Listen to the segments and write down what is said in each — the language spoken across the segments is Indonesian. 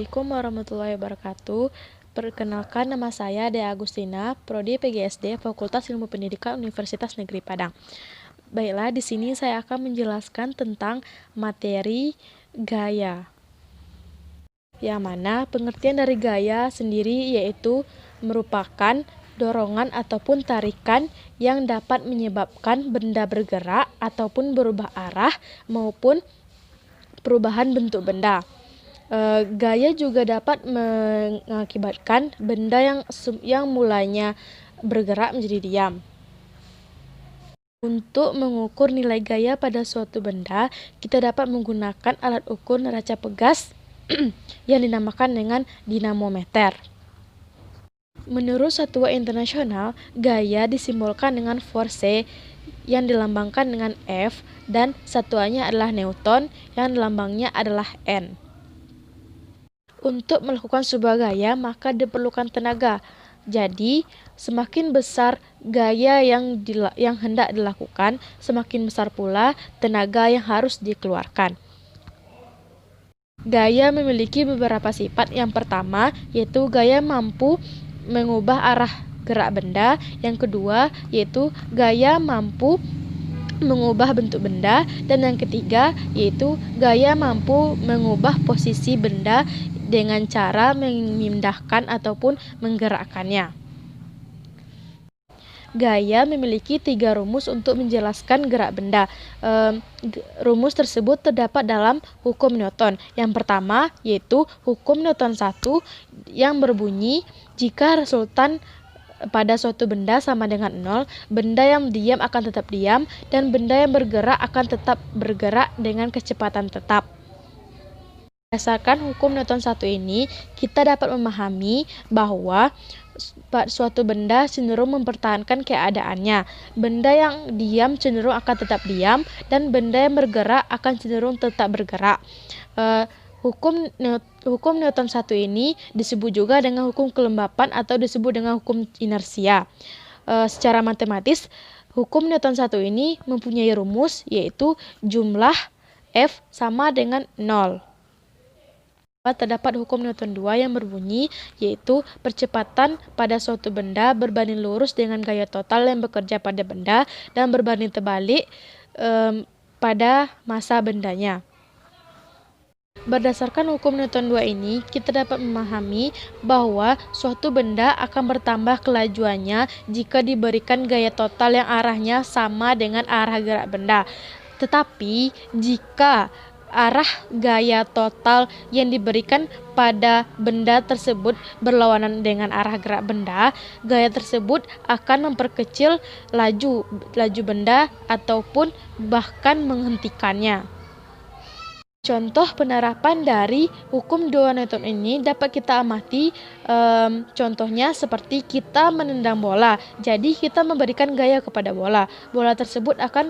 Assalamualaikum warahmatullahi wabarakatuh. Perkenalkan, nama saya Dea Agustina, Prodi PGSD, Fakultas Ilmu Pendidikan Universitas Negeri Padang. Baiklah, di sini saya akan menjelaskan tentang materi gaya. Yang mana pengertian dari gaya sendiri yaitu merupakan dorongan ataupun tarikan yang dapat menyebabkan benda bergerak ataupun berubah arah maupun perubahan bentuk benda. Gaya juga dapat mengakibatkan benda yang mulanya bergerak menjadi diam. Untuk mengukur nilai gaya pada suatu benda, kita dapat menggunakan alat ukur neraca pegas yang dinamakan dengan dinamometer. Menurut satuan internasional, gaya disimbolkan dengan force yang dilambangkan dengan F dan satuannya adalah Newton yang lambangnya adalah N. Untuk melakukan sebuah gaya, maka diperlukan tenaga. Jadi, semakin besar gaya yang hendak dilakukan, semakin besar pula tenaga yang harus dikeluarkan. Gaya memiliki beberapa sifat. Yang pertama, yaitu gaya mampu mengubah arah gerak benda. Yang kedua, yaitu gaya mampu mengubah bentuk benda. Dan yang ketiga, yaitu gaya mampu mengubah posisi benda dengan cara memindahkan ataupun menggerakkannya. Gaya memiliki 3 rumus untuk menjelaskan gerak benda. Rumus tersebut terdapat dalam hukum Newton. Yang pertama yaitu hukum Newton 1 yang berbunyi jika resultan pada suatu benda sama dengan 0, benda yang diam akan tetap diam dan benda yang bergerak akan tetap bergerak dengan kecepatan tetap. Berdasarkan hukum Newton 1 ini, kita dapat memahami bahwa suatu benda cenderung mempertahankan keadaannya. Benda yang diam cenderung akan tetap diam, dan benda yang bergerak akan cenderung tetap bergerak. Hukum Newton 1 ini disebut juga dengan hukum kelembapan atau disebut dengan hukum inersia. Secara matematis, hukum Newton 1 ini mempunyai rumus yaitu jumlah F sama dengan 0. Terdapat hukum Newton 2 yang berbunyi yaitu percepatan pada suatu benda berbanding lurus dengan gaya total yang bekerja pada benda dan berbanding terbalik pada massa bendanya. Berdasarkan hukum Newton 2 ini, kita dapat memahami bahwa suatu benda akan bertambah kelajuannya jika diberikan gaya total yang arahnya sama dengan arah gerak benda. Tetapi jika arah gaya total yang diberikan pada benda tersebut berlawanan dengan arah gerak benda, gaya tersebut akan memperkecil laju benda ataupun bahkan menghentikannya. Contoh penerapan dari hukum 2 Newton ini dapat kita amati, contohnya seperti kita menendang bola. Jadi kita memberikan gaya kepada bola. Bola tersebut akan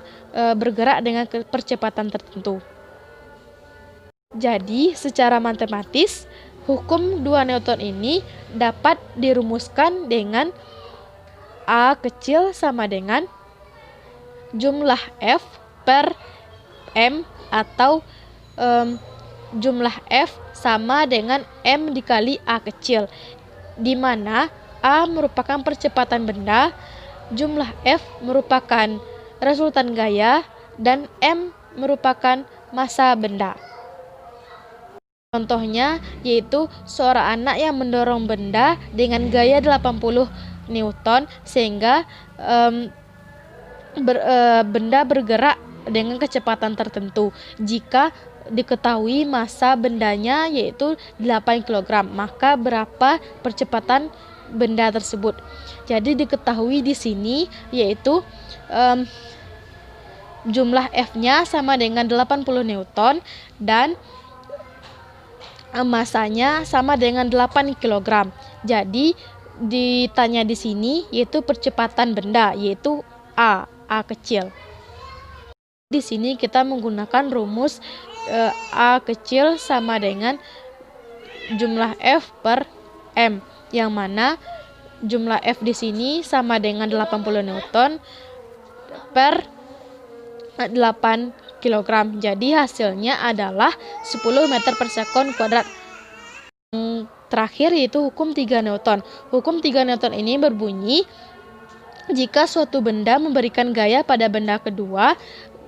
bergerak dengan percepatan tertentu. Jadi, secara matematis, hukum 2 Newton ini dapat dirumuskan dengan A kecil sama dengan jumlah F per M atau jumlah F sama dengan M dikali A kecil, di mana A merupakan percepatan benda, jumlah F merupakan resultan gaya, dan M merupakan massa benda. Contohnya yaitu seorang anak yang mendorong benda dengan gaya 80 Newton sehingga benda bergerak dengan kecepatan tertentu. Jika diketahui massa bendanya yaitu 8 kg, maka berapa percepatan benda tersebut? Jadi diketahui di sini yaitu jumlah F-nya sama dengan 80 Newton dan masanya sama dengan 8 kg. Jadi ditanya di sini yaitu percepatan benda yaitu A kecil. Di sini kita menggunakan rumus A kecil sama dengan jumlah F per M, yang mana jumlah F di sini sama dengan 80 Newton per 8 kg. Jadi hasilnya adalah 10 meter per sekon kuadrat. Terakhir yaitu hukum 3 Newton. Hukum 3 Newton ini berbunyi, jika suatu benda memberikan gaya pada benda kedua,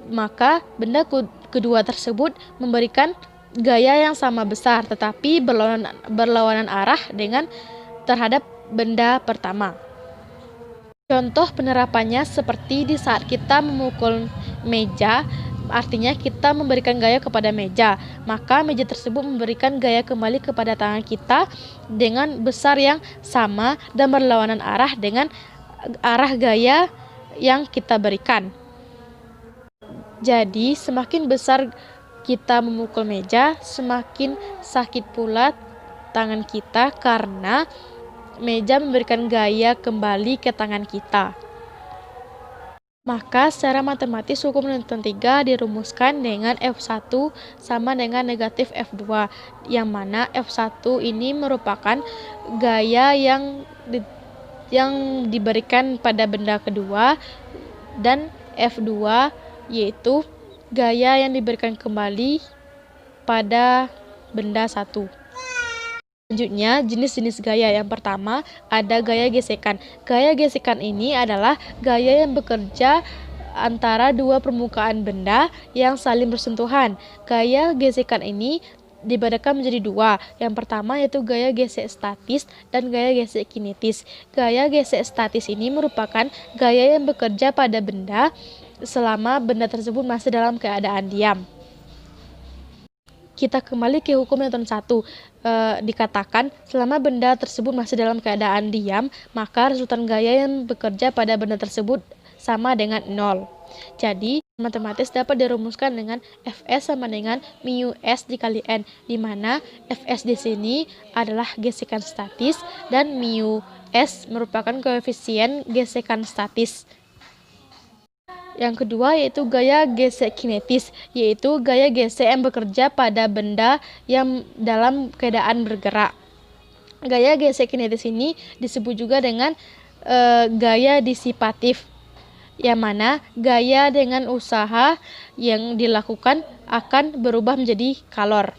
maka benda kedua tersebut memberikan gaya yang sama besar tetapi berlawanan arah dengan terhadap benda pertama. Contoh penerapannya seperti di saat kita memukul meja, artinya kita memberikan gaya kepada meja, maka meja tersebut memberikan gaya kembali kepada tangan kita dengan besar yang sama dan berlawanan arah dengan arah gaya yang kita berikan. Jadi semakin besar kita memukul meja, semakin sakit pula tangan kita karena meja memberikan gaya kembali ke tangan kita. Maka secara matematis hukum Newton 3 dirumuskan dengan F1 sama dengan negatif F2, yang mana F1 ini merupakan gaya yang diberikan pada benda kedua, dan F2 yaitu gaya yang diberikan kembali pada benda satu. Selanjutnya, jenis-jenis gaya. Yang pertama, ada gaya gesekan. Gaya gesekan ini adalah gaya yang bekerja antara dua permukaan benda yang saling bersentuhan. Gaya gesekan ini dibedakan menjadi dua. Yang pertama yaitu gaya gesek statis dan gaya gesek kinetis. Gaya gesek statis ini merupakan gaya yang bekerja pada benda selama benda tersebut masih dalam keadaan diam. Kita kembali ke hukum Newton 1. Dikatakan selama benda tersebut masih dalam keadaan diam, maka resultan gaya yang bekerja pada benda tersebut sama dengan 0. Jadi matematis dapat dirumuskan dengan Fs sama dengan mu s dikali n, di mana Fs di sini adalah gesekan statis dan mu s merupakan koefisien gesekan statis. Yang kedua yaitu gaya gesek kinetis, yaitu gaya gesek yang bekerja pada benda yang dalam keadaan bergerak. Gaya gesek kinetis ini disebut juga dengan gaya disipatif, yang mana gaya dengan usaha yang dilakukan akan berubah menjadi kalor.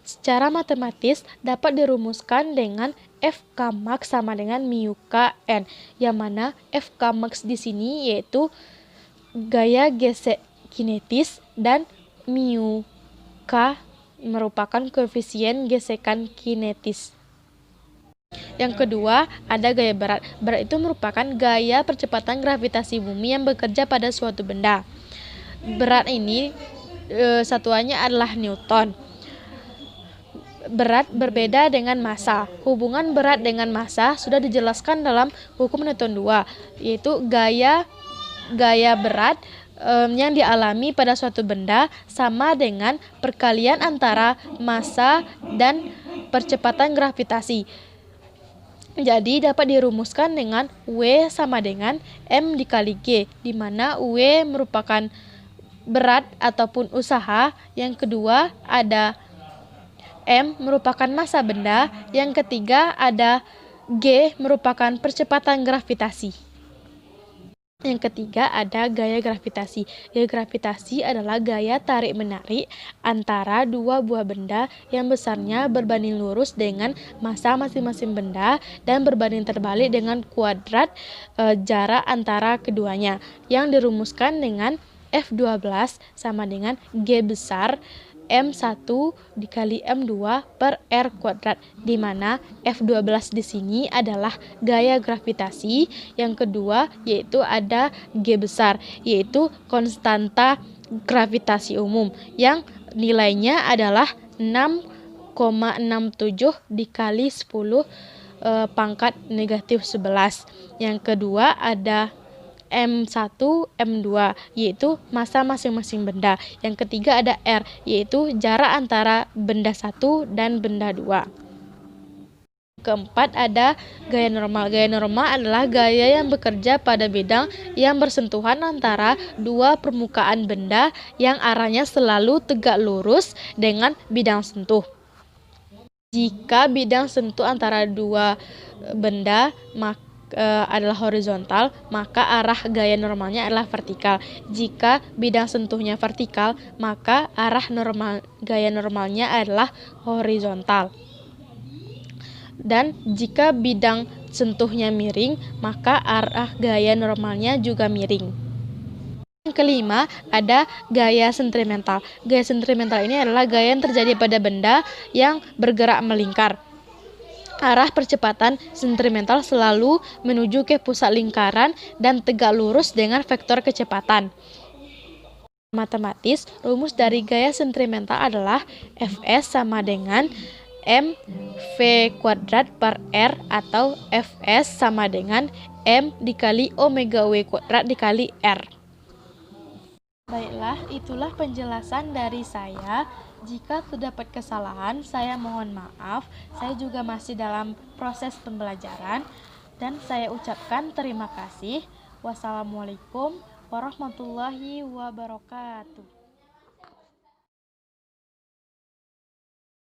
Secara matematis dapat dirumuskan dengan Fk max sama dengan mu k n, yang mana Fk max di sini yaitu gaya gesek kinetis dan mu k merupakan koefisien gesekan kinetis. Yang kedua, ada gaya berat. Berat itu merupakan gaya percepatan gravitasi bumi yang bekerja pada suatu benda. Berat ini satuannya adalah Newton. Berat berbeda dengan massa. Hubungan berat dengan massa sudah dijelaskan dalam hukum Newton 2, yaitu gaya berat yang dialami pada suatu benda sama dengan perkalian antara massa dan percepatan gravitasi. Jadi dapat dirumuskan dengan W sama dengan M dikali G, di mana W merupakan berat ataupun usaha, yang kedua ada M merupakan massa benda, yang ketiga ada G merupakan percepatan gravitasi. Yang ketiga ada gaya gravitasi. Gaya gravitasi adalah gaya tarik-menarik antara dua buah benda yang besarnya berbanding lurus dengan massa masing-masing benda dan berbanding terbalik dengan kuadrat jarak antara keduanya, yang dirumuskan dengan F12 sama dengan G besar M1 dikali M2 per R kuadrat, di mana F12 di sini adalah gaya gravitasi. Yang kedua yaitu ada G besar, yaitu konstanta gravitasi umum yang nilainya adalah 6,67 dikali 10 pangkat negatif 11. Yang kedua ada M1, M2, yaitu massa masing-masing benda. Yang ketiga ada R, yaitu jarak antara benda satu dan benda dua. Keempat ada gaya normal. Gaya normal adalah gaya yang bekerja pada bidang yang bersentuhan antara dua permukaan benda yang arahnya selalu tegak lurus dengan bidang sentuh. Jika bidang sentuh antara dua benda adalah horizontal, maka arah gaya normalnya adalah vertikal. Jika bidang sentuhnya vertikal, maka arah gaya normalnya adalah horizontal. Dan jika bidang sentuhnya miring, maka arah gaya normalnya juga miring. Yang kelima, ada gaya sentrimental. Gaya sentrimental ini adalah gaya yang terjadi pada benda yang bergerak melingkar. Arah percepatan sentrimental selalu menuju ke pusat lingkaran dan tegak lurus dengan vektor kecepatan. Matematis, rumus dari gaya sentrimental adalah Fs sama dengan mv kuadrat per r, atau Fs sama dengan m dikali omega w kuadrat dikali r. Baiklah, itulah penjelasan dari saya. Jika terdapat kesalahan, saya mohon maaf. Saya juga masih dalam proses pembelajaran dan saya ucapkan terima kasih. Wassalamualaikum warahmatullahi wabarakatuh.